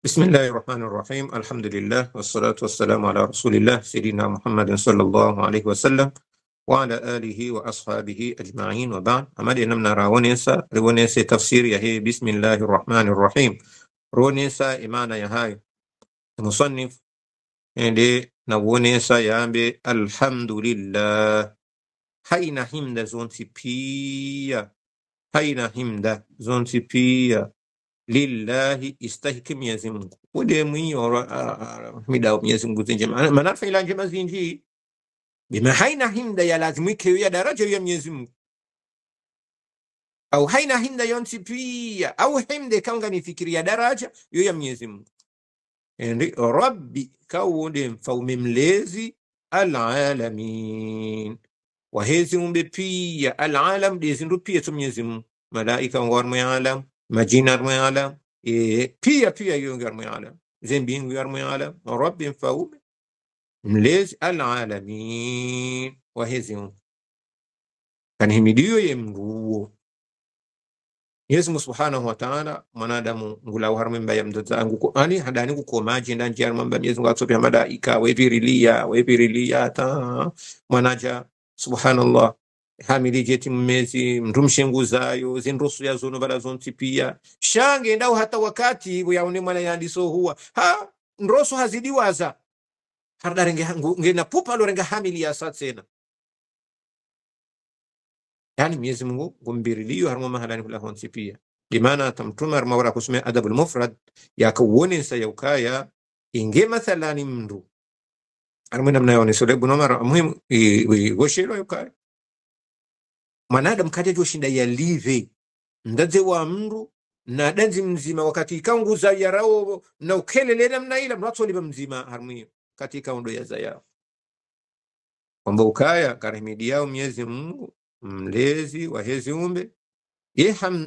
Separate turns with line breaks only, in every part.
بسم الله الرحمن الرحيم. الحمد لله والصلاة والسلام على رسول الله سيدنا محمد صلى الله عليه وسلم وعلى آله وأصحابه أجمعين وبعد. أمالي نمنا رونيسا تفسير يهي بسم الله الرحمن الرحيم. رونيسا إيمانا يهاي مصنف إندي نونيسا يامبي الحمد لله حين حمد زونتي بيا حين حمد زونتي بيا lillahi istahiki Mwenyezi Mungu wode mwiyo mida Mwenyezi Mungu zinje manafa ila njema zinji bima haina himda ya lazimike ya daraja ya Mwenyezi Mungu au haina himda yonti pia au himde kanga ni fikiri ya daraja ya Mwenyezi Mungu ndi rabbi kawode mfaume mlezi alalamin wahezi umbe pia alalam dezindu pia tu Mwenyezi Mungu malaika ngormu ya alam majina armoyalam pia yungar moyalam zembin yungar moyalam rabbin faume mlezi alalamin wahezim kan himidiyo yemruo Yesu subhanahu wa ta'ala mwanadamu ngula uharme mbaya mdazangu ko ani hadani ko maji ndan jar mamba Yesu ngatsopi malaika wepirilia ta mwanaja subhanallah hamili jeti mmezi mrumshenguzayo zinrusu ya zono bala zonti pia shange ndao hata wakati yaone mwana yandiso huwa ha nrosu hazidiwaza hardarenge ngena pupa lorenga hamili ya satsena yani Mwenyezi Mungu gumbiriliyo harmo mahalani kula honsi pia dimana tamtuma mawara kusome adabul mufrad yakawone sayukaya inge mathalani mndu armena mnayone solebu nomara muhimu goshelo yukaya mwanadamu kaja joshinda yalive ndaze wa mndu na danzi mzima wakati ikaunguza yarao na ukelele namna ila mnatso liba mzima harmio katika ondo ya zaya kwamba ukaya karahimidi yao Mwenyezi Mungu mlezi wa hezi umbe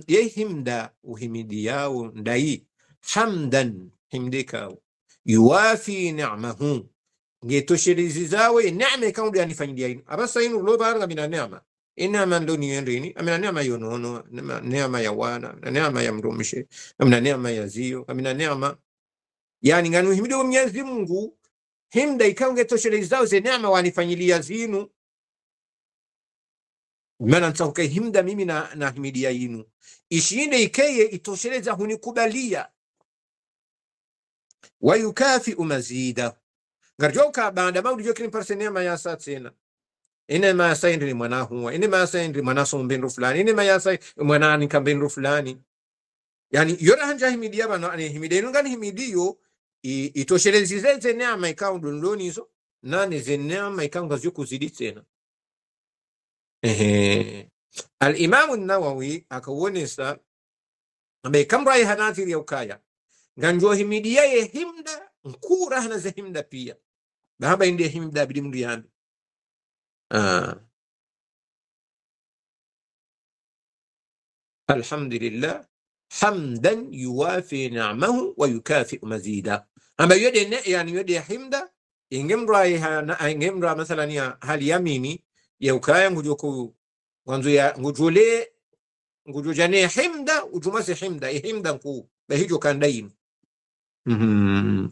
yehimda uhimidi yao ndai hamdan himdika yuwafi ni'mahu ngetoshirizi zawe neema ikaundu yanifanyidia ino abasa inu lo baranga mina neema inama ndoni yendini amina neema yonono neema ya wana na neema ya mrumishe amina neema ya zio amina neema yani nganu himido Mwenyezi Mungu himda ikaunge toshelezao ze neema wanifanyilia zinu maana ntakuka himda mimi na himidia yinu ishinde ikeye itosheleza hunikubalia wayukafi umazida ngarjoka baada maudu jokini parse neema ya satsena ine ma sayndri mwana huwa ine ma sayndri mwana sombendro fulani ine ma yasay mwana ni kambendro fulani yani yora hanja himidia bana ani himideno ngani himidio itoshelezeze neema ikaundu ndoni hizo nani ze neema ikaunga zyo kuzidi tena al-Imam an-Nawawi akawonesa ambaye kamrai hanathiri ya ukaya nganjo himidia ye himda nkura hana ze himda pia baba inde himda bidimu yambi الحمد لله حمدا يوافي نعمه ويكافئ مزيدا أما يدي يعني يدي حمدا ingemra مثلا ya hali yamini ya ukaya ngujoko wanzo ya ngujole ngujojane himda ujumase himda nku bahijo kandain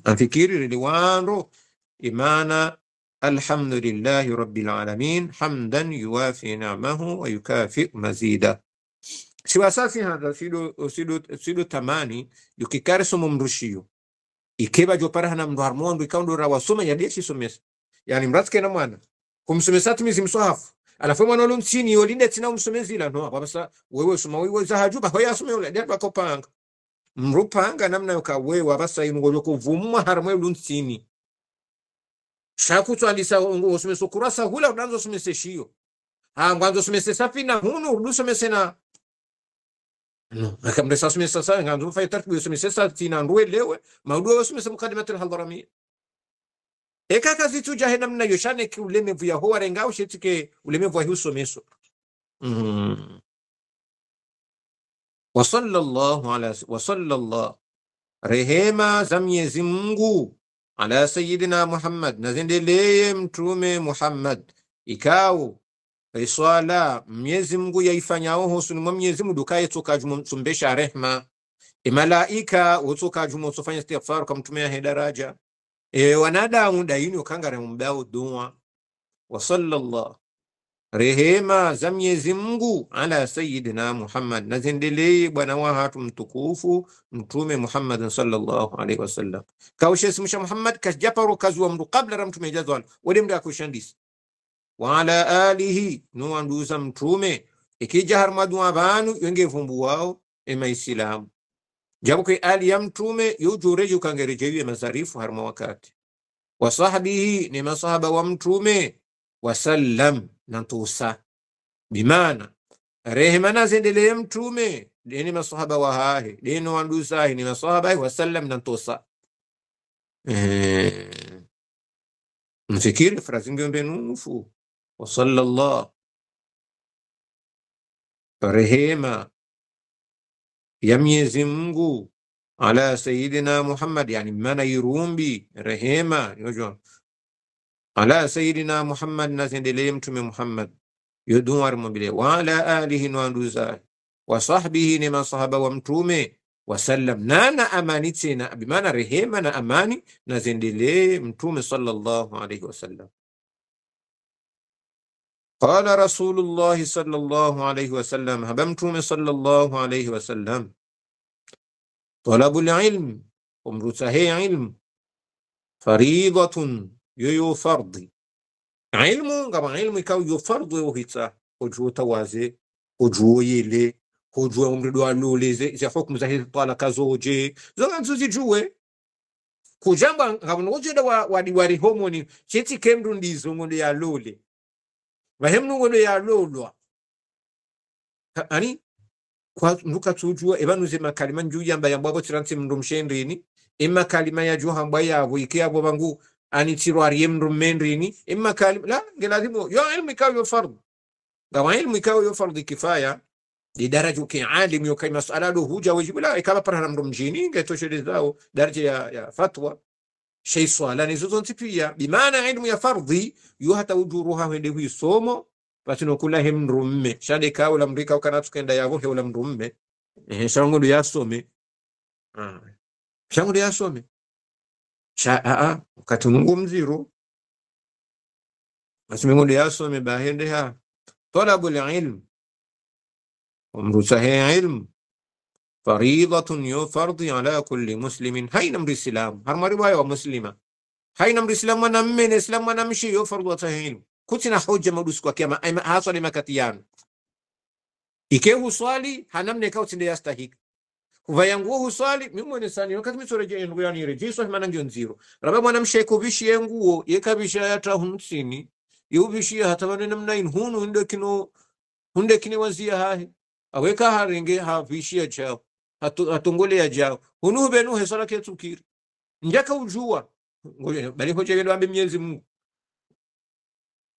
afikiri liwando imana الحمد لله رب العالمين حمدا يوافي نعمه ويكافئ مزيدا siwasasi hada sido tamani yukikariso mumrushio ikeba jopara hana mndu harmondu ikaundo rawasoma ya deshi somesa yani mratske na mwana kumsomesa timizi mswahafu alafu mwana ulu msini yolinde tina umsomezila no babasa wewe soma wewe zahajuba hoya asome ule deba kopanga mrupanga namna yokawewe abasa ingojo kuvumwa haramwe ulu msini shakutu alisa usumese kurasa hula udanzo sumese shio ngwanzo sumese safina hunu urdu sumese na no akamresa sumese sasa ngwanzo faitar ku sumese safina ndwelewe maudu sumese mukadimat al-Hadrami ekaka zitu jahena mna yoshane ki ulemevu ya ho warengao shetike ulemevu wa husomeso wa sallallahu rehema za Mwenyezi Mungu ala sayyidina Muhammad nazendeleye mtume Muhammad ikao iswala Mwenyezi Mungu yaifanyao husuni Mwenyezi Mungu dukaye tukajumumbesha rehma malaika wotoka jumo sofanya istighfar kamtumia he daraja wanadamu daini ukangare mbao dua wa sallallahu rehema za Mwenyezi Mungu ala sayyidina Muhammad nazendelee bwana wa hatu mtukufu mtume Muhammad sallallahu alaihi wasallam kaushe simusha Muhammad kajaparo kazwa mdu kabla ra mtume jazwal wode mda kushandis wa ala alihi no anduza mtume ikija harmadu abanu yenge vumbu wao islamu jabu ke ali ya mtume yujureju kangerejewe mazarifu harma wakati wa sahbihi ni masahaba wa mtume wasallam nantusa bimana rehema nazendelee mtume deni masahaba wa hahe deni wandusahi ni masahaba wasallam nantusa mfikiri frazi ngombe nufu wa sallallahu rehema ya Mwenyezi Mungu ala sayyidina Muhammad yani mana yirumbi rehema yojo ala sayyidina Muhammad nazendelee mtume Muhammad yudumar mobile wa ala alihi wanduza wa sahbihi ni masahaba wa mtume wasallam nana amani tena bimana rehema na amani nazendelee mtume sallallahu alayhi wasallam. قال رسول الله صلى الله عليه وسلم هبمتم صلى الله عليه وسلم طلب العلم ومرته علم فريضة يو فرض علم كما علم كاو يو فرض وهيتا وجو توازي وجو يلي وجو umrido alule ze hukumu za talaka zoje zoganzo zijue kujamba ngabonojeda wadi homoni cheti kemru ndizo ngondo ya lule bahemnu ngondo ya lolwa ani kwa nuka tujua ebanuze makalima nju yamba yambabo tiranse mndu mshendrini emma kalima ya juha mbaya abo ikiabo bangu ani tirwari mndu mendrini emma kalima la ngelazimu yo ilmu ikaw yo fard da ilmu ikaw yo fard kifaya di daraja ki alim yo kay mas'ala do huja wajibu la ikaba parana mndu mjini ngetoshe zao daraja ya fatwa shay swala ni zozo tipia bimaana ilmu ya fardhi yo hata ujuruha wende hu somo patino kula hemrumme shade kaula mrika ukana tukenda yavo heula mrumme shango ndo yasome shango ndo yasome wakati Mungu mziro basi Mungu ndo yasome bahende ha talabul ilm umrusahe ilm faridatun yu fardi ala kulli muslimin hayna mrislam harma riwaya wa muslima hayna mrislam na mmene islam na mshi yu fardatu ilm kutina hoja madusu kwa kiama haswa ni makatiyano ikehu swali hanamne ka utinde yastahiki kuvayanguo huswali mimone sani wakati misoreje nguo yani rejiso himana ngio nziro raba mwana mshekubishi yenguo yekabisha yata hunsini yubishi hata wane namna hunu hunde kini wazia hahe aweka harenge havishia jao hatungole ya jao hunu benu hesala ketukiri njaka ujua bali hoja yendo ambe Mwenyezi Mungu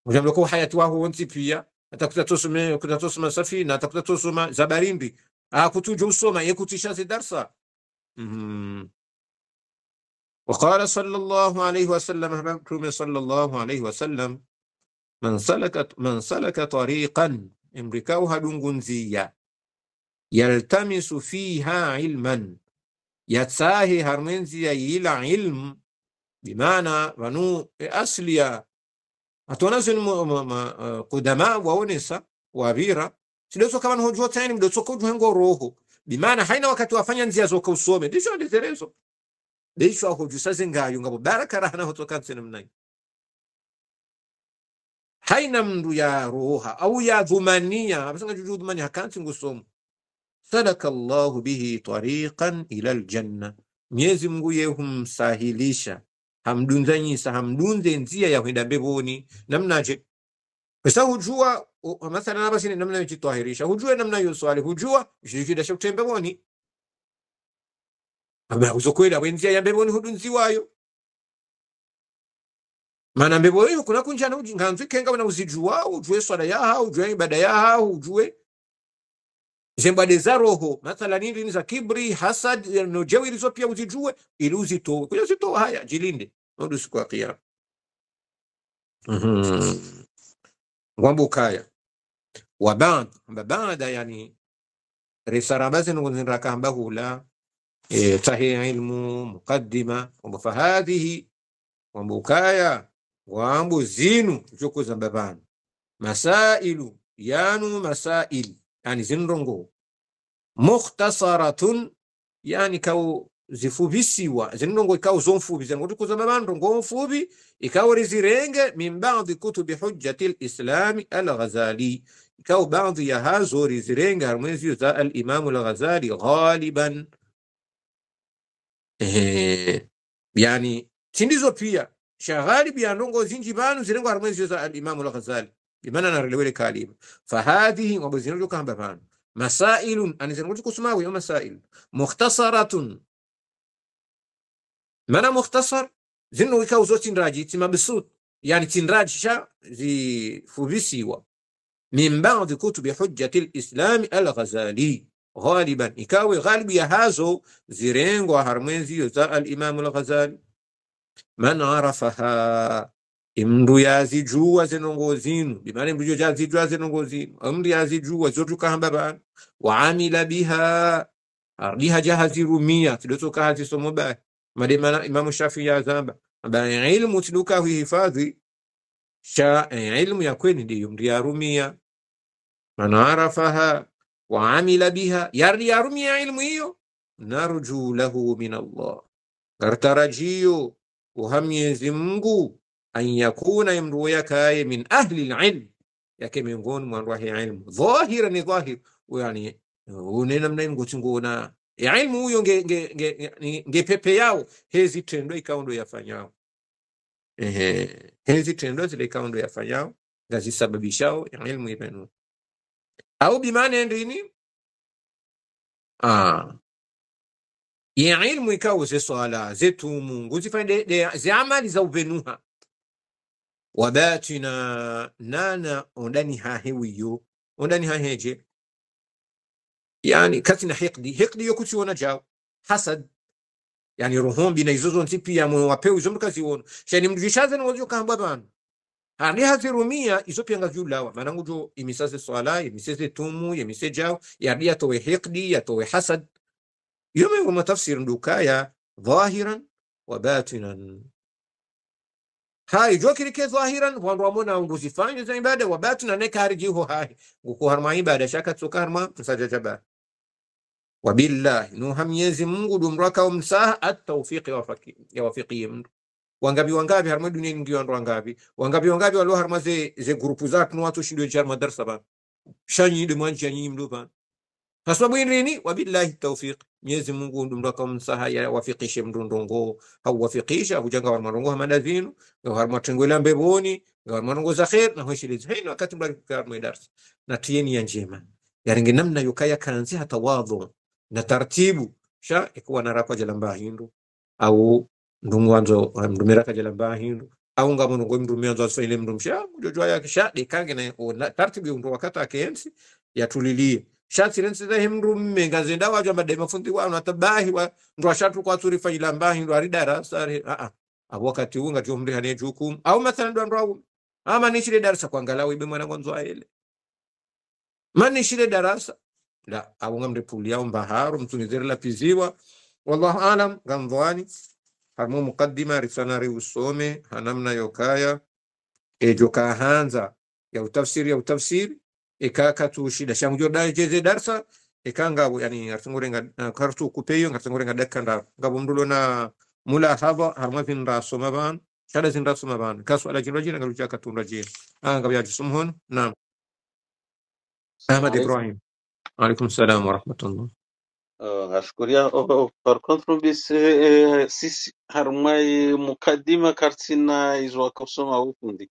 mjambo kwa hayati wako wonti pia atakuta tosoma safina atakuta tosoma zabarimbi kutuja usoma yekutisha darsa وقال صلى الله عليه وسلم صلى الله عليه وسلم من سلك طريقا امركوها دنغنزية يلتمس فيها علما يتساهي هرمنزية إلى علم بمعنى ونو أصليا أتونازل قدماء وونسا وابيرا sileso kama hujua tani mdoso kujua ngo roho bimaana haina wakati wafanya nzia zoka usome disho nditerezo disho hujua sasa ngayo ngabo baraka rahana hotoka tsena mnai haina mndu ya roha au ya dhumania abasanga juju dhumania hakanti ngusomo sadaka Allah bihi tariqan ila aljanna Mwenyezi Mungu yehumsahilisha hamdunzanyisa hamdunze nzia ya kwenda mbinguni namnaje pesa hujua mathalan nabasi namna yajitahirisha hujua namna yuswali hujua shirikida shokutembe boni aba uzokwenda wenzia ya mbeboni hudunzi wayo maana mbeboni kuna kunjana nganzwi kenga na uzijua ujue swala yaha ujue ibada yaha ujue zembade za roho mathalan nini za kibri hasad no jawiri zo pia uzijue ili uzitoe kwa uzitoe haya jilinde ndio siku ya kiyama ngwambo kaya wa baada yani risara bazi ngunzira kamba hula tahi ilmu muqaddima fahadhihi wambukaya wambu zinu joko za babanu masailu yanu masail yani zinrongo mukhtasaratun yani kau zifubisiwa zinrongo ikau zonfubi zinrongo joko za babanu rongo mfubi ikau rizirenge min baadhi kutubi hujjati lislami al-Ghazali ikau baadhi ya hazo rizirenge harmwezi za al-Imamu al-Ghazali ghaliban yani tindizo pia shaghalibi ya ndongo zinji banu zirengo harmwezi za al-Imamu al-Ghazali bimana narelewele kalima fahadhihi ngabo zinjo kamba banu masailun anizengo kusumawi yo masail mukhtasaratun mana mukhtasar zinno ikau zo tindraji timabsut yani tindraji sha zifubisiwa min ba'd kutubi hujjati al-Islam al-Ghazali غالبا ikawe ghalibi ya hazo zirengo harmwezi za al-Imam al-Ghazali man arafaha imru yazijua zinongo zinu bimane mru yazijua zinongo zinu amri yazijua zotuka hamba ba wa amila biha ardiha jahazirumia tidotoka hazisomo ba mademana Imam Shafi'i yazamba ba ilmu tiduka hifadhi sha ilmu ya kweli ndiyo mri yarumia man arafaha وعمل بها يرمي علم hiyo narju lahu min Allah gartarajio uhamyezi Mungu an yakuna imru yakaye min ahli alilm yake miongoni mwa watu wa ilmu dhahira ni dhahir yani unena mna ngotingona ilmu huyo nge pepe yao hezi tendo ikaundo yafanyao hezi tendo zile ikaundo yafanyao ngazisababishao ilmu ibenu au bimane ndini ya ilmu ikawo ze swala zetu Mungu zifanye ze amali za uvenuha wabatina nana ondani hahewiyo ondani haheje yani katina hiqdi yokuchiona jao hasad yani ruhum bina izozo ntipia mwe wapeu izo mkaziona shani mdvishaze ngozo kamba bana hali hazirumia izo pia ngazulawa manangu jo imisase swala imisase tumu imisase jao ya towe hiqdi ya towe hasad يوم ما تفسير دوكايا ظاهرا وباطنا هاي جوكري كي ظاهرا وانرمونا ونغزفان زي عبادة وباطنا نكارجيه هاي وكوهر ما عبادة شاكت سكار ما مساججبا وبالله نوهم يزي منغو دمركا ومساه التوفيق يوفيقي منغو wangabi harma dunia ngiyo ndo wangabi walo harma ze grupu zatu no watu shindo charma darsa ba shanyi de manchi nyi mdupa sababu nini wabillahi tawfiq Mwenyezi Mungu ndo akamsaha ya wafikishe mndondongo au wafikisha kujanga wa marongo hamadazinu wa matengwela mbeboni wa marongo za khair na hoshilizi hino wakati mbali darasa na tieni ya njema yaringe namna yukaya kanzi hata wadhu na taratibu sha ikuwa narakwa jalamba hindu au ndumwanzo mdumiraka jalamba hindu au ngamo ngo mdumianzo asfaile mdumsha mjojwa yake sha dekange na taratibu ndo wakati akensi yatulilie shati rense himru mengazenda wajo madema fundi wa natabahi wa ndo shatu kwa turi fanyila mbahi ndo aridara sare wakati unga jomri hane jukum au mathalan ndo ndo ama nishile darasa kuangalau ibe mwana mwanzo aele mani shile darasa la au ngamre puli au mbaharu mtunizere la piziwa wallahu alam gamdwani harmu muqaddima risanari usome hanamna yokaya joka hanza ya utafsiri ikaka tu shida shangu jorda jeze darsa ikanga yani artungurenga kartu kupeyo ngartungurenga dakanda ngabo mdulo na mula haba harmafin raso maban shada zin raso maban kasu ala jinro jina ngaluja katunda je ngabo ya jisumhon naam Ahmad Ibrahim alaykum salam wa rahmatullah
ashkuria par contre bis sis harmai mukaddima kartina izwa kusoma ufundi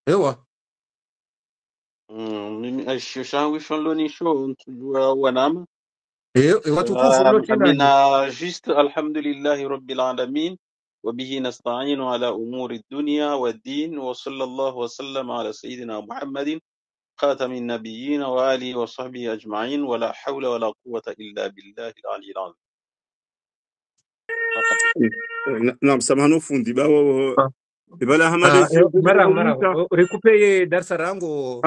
ewa
mimi ashangu shonloni sho ntujua wanama
watukufu
amina juste alhamdulillahi rabbil alamin وبه نستعين على أمور الدنيا والدين وصلى الله وسلم على سيدنا محمد خاتم النبيين وآله وصحبه أجمعين ولا حول ولا قوة إلا بالله العلي العظيم.
نعم سامحني fundi bawo ibala hamade
mara recupere darsa rango